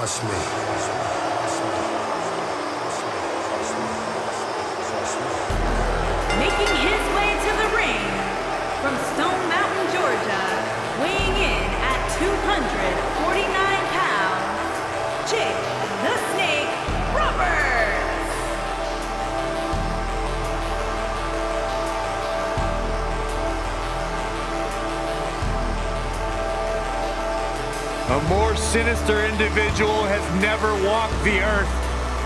Trust me. Making his way to the ring from Stone Mountain, Georgia, weighing in at 249 pounds, Jake the Snake Roberts. A more sinister individual has never walked the earth.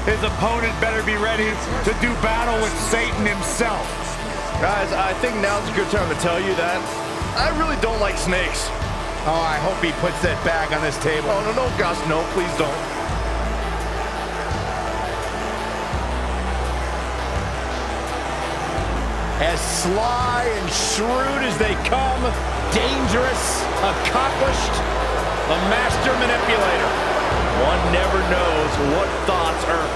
His opponent better be ready to do battle with Satan himself. Guys, I think now's a good time to tell you that I really don't like snakes. Oh, I hope he puts that bag on this table. Oh, no, Gus, no, please don't. As sly and shrewd as they come, dangerous, accomplished, the master manipulator. One never knows what thoughts are.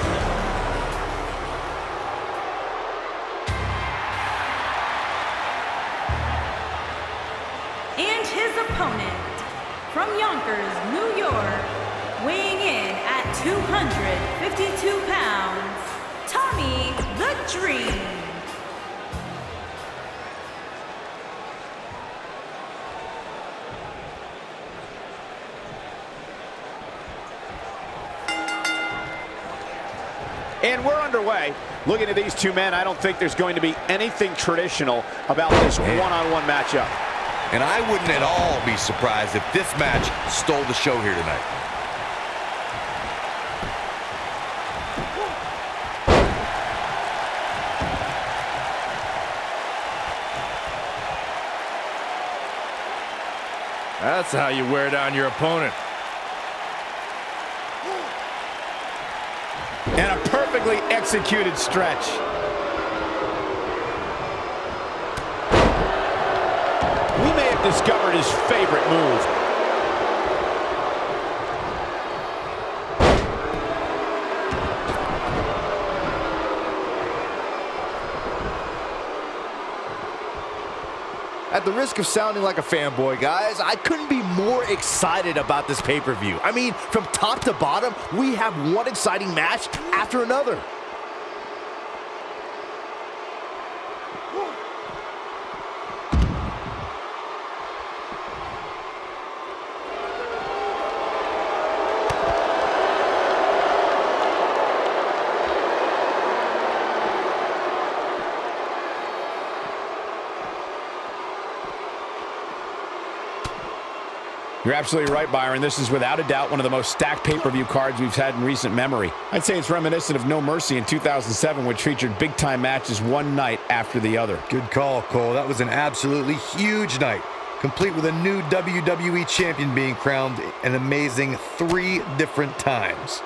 And his opponent from Yonkers, New York, weighing in at 252 pounds, Tommy the Dream. And we're underway. Looking at these two men, I don't think there's going to be anything traditional about this one-on-one matchup. And I wouldn't at all be surprised if this match stole the show here tonight. That's how you wear down your opponent. And a perfectly executed stretch. We may have discovered his favorite move. At the risk of sounding like a fanboy, guys, I couldn't be more excited about this pay-per-view. I mean, from top to bottom, we have one exciting match after another. You're absolutely right, Byron. This is without a doubt one of the most stacked pay-per-view cards we've had in recent memory. I'd say it's reminiscent of No Mercy in 2007, which featured big-time matches one night after the other. Good call, Cole. That was an absolutely huge night, complete with a new WWE champion being crowned an amazing 3 different times.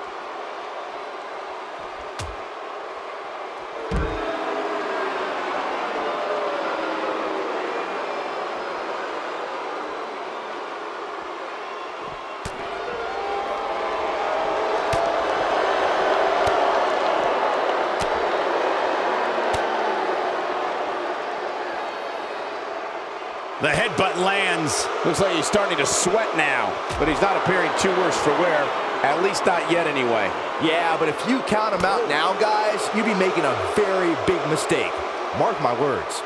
The headbutt lands. Looks like he's starting to sweat now, but he's not appearing too worse for wear. At least not yet, anyway. Yeah, but if you count him out now, guys, you'd be making a very big mistake. Mark my words.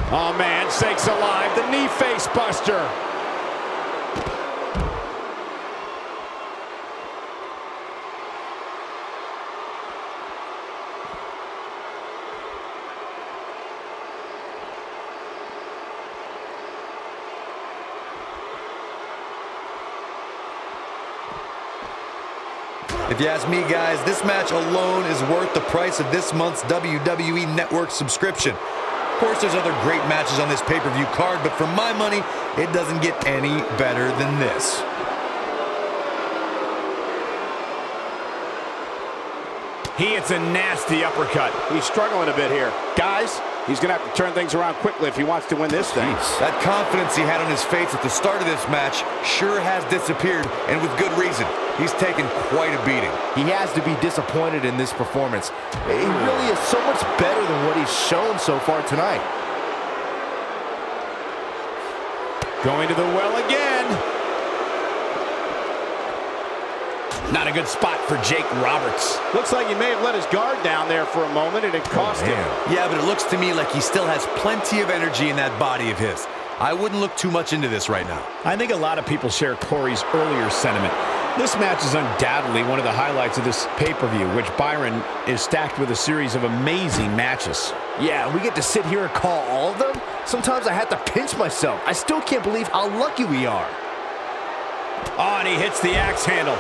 Oh, man, sakes alive. The knee face buster. If you ask me, guys, this match alone is worth the price of this month's WWE Network subscription. Of course, there's other great matches on this pay-per-view card, but for my money, it doesn't get any better than this. He hits a nasty uppercut. He's struggling a bit here. Guys, he's going to have to turn things around quickly if he wants to win this thing. That confidence he had on his face at the start of this match sure has disappeared, and with good reason. He's taken quite a beating. He has to be disappointed in this performance. He really is so much better than what he's shown so far tonight. Going to the well again. Not a good spot for Jake Roberts. Looks like he may have let his guard down there for a moment, and it cost him. Yeah, but it looks to me like he still has plenty of energy in that body of his. I wouldn't look too much into this right now. I think a lot of people share Corey's earlier sentiment. This match is undoubtedly one of the highlights of this pay-per-view, which Byron is stacked with a series of amazing matches. Yeah, we get to sit here and call all of them. Sometimes I have to pinch myself. I still can't believe how lucky we are. Oh, and he hits the axe handle.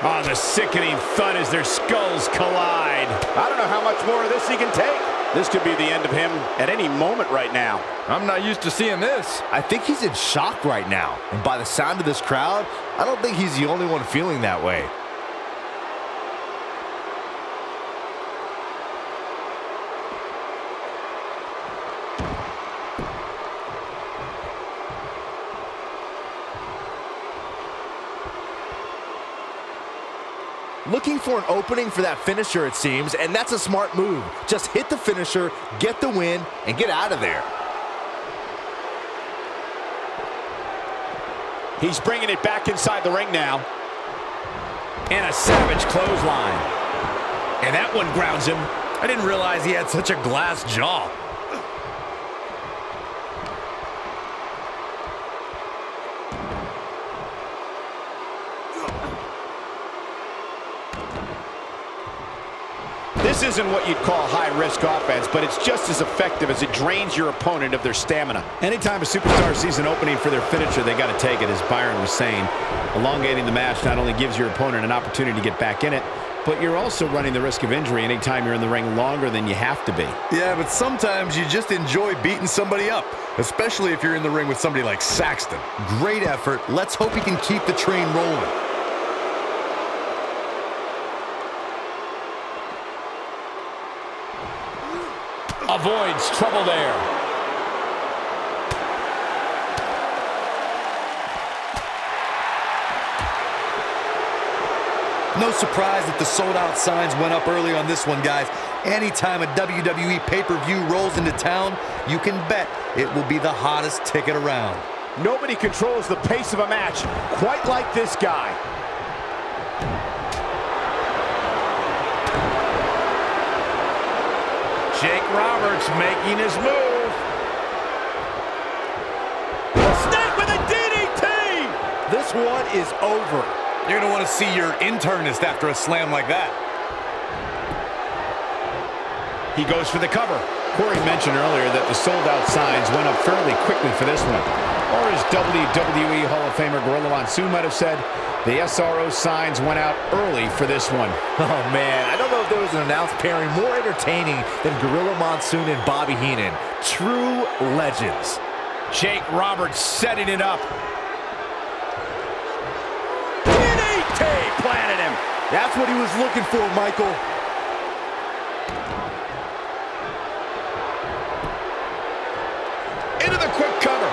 Oh, the sickening thud as their skulls collide. I don't know how much more of this he can take. This could be the end of him at any moment right now. I'm not used to seeing this. I think he's in shock right now. And by the sound of this crowd, I don't think he's the only one feeling that way. Looking for an opening for that finisher, it seems, and that's a smart move. Just hit the finisher, get the win, and get out of there. He's bringing it back inside the ring now. And a savage clothesline. And that one grounds him. I didn't realize he had such a glass jaw. This isn't what you'd call high-risk offense, but it's just as effective as it drains your opponent of their stamina. Anytime a superstar sees an opening for their finisher, they got to take it, as Byron was saying. Elongating the match not only gives your opponent an opportunity to get back in it, but you're also running the risk of injury anytime you're in the ring longer than you have to be. Yeah, but sometimes you just enjoy beating somebody up, especially if you're in the ring with somebody like Saxton. Great effort. Let's hope he can keep the train rolling. Avoids trouble there. No surprise that the sold-out signs went up early on this one, guys. Anytime a WWE pay-per-view rolls into town, you can bet it will be the hottest ticket around. Nobody controls the pace of a match quite like this guy. Jake Roberts making his move. Snake with a DDT! This one is over. You're going to want to see your internist after a slam like that. He goes for the cover. Corey mentioned earlier that the sold-out signs went up fairly quickly for this one. Or as WWE Hall of Famer Gorilla Monsoon might have said, the SRO signs went out early for this one. Oh, man, I don't know if there was an announced pairing more entertaining than Gorilla Monsoon and Bobby Heenan. True legends. Jake Roberts setting it up. DDT planted him. That's what he was looking for, Michael. Into the quick cover.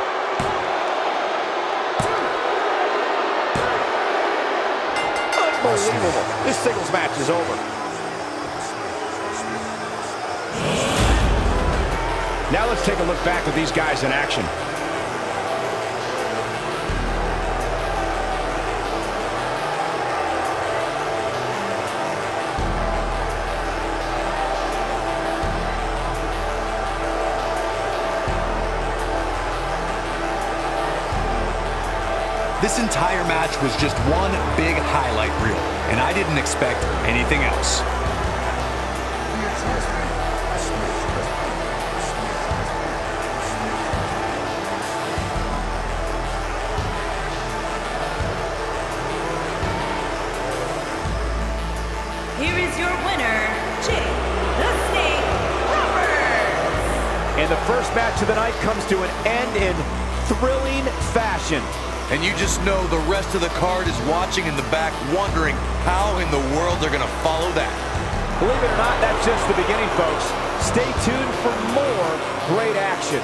Unbelievable. This singles match is over. Now let's take a look back at these guys in action. This entire match was just one big highlight reel, and I didn't expect anything else. Here is your winner, Jake the Snake Roberts. And the first match of the night comes to an end in thrilling fashion. And you just know the rest of the card is watching in the back, wondering how in the world they're going to follow that. Believe it or not, that's just the beginning, folks. Stay tuned for more great action.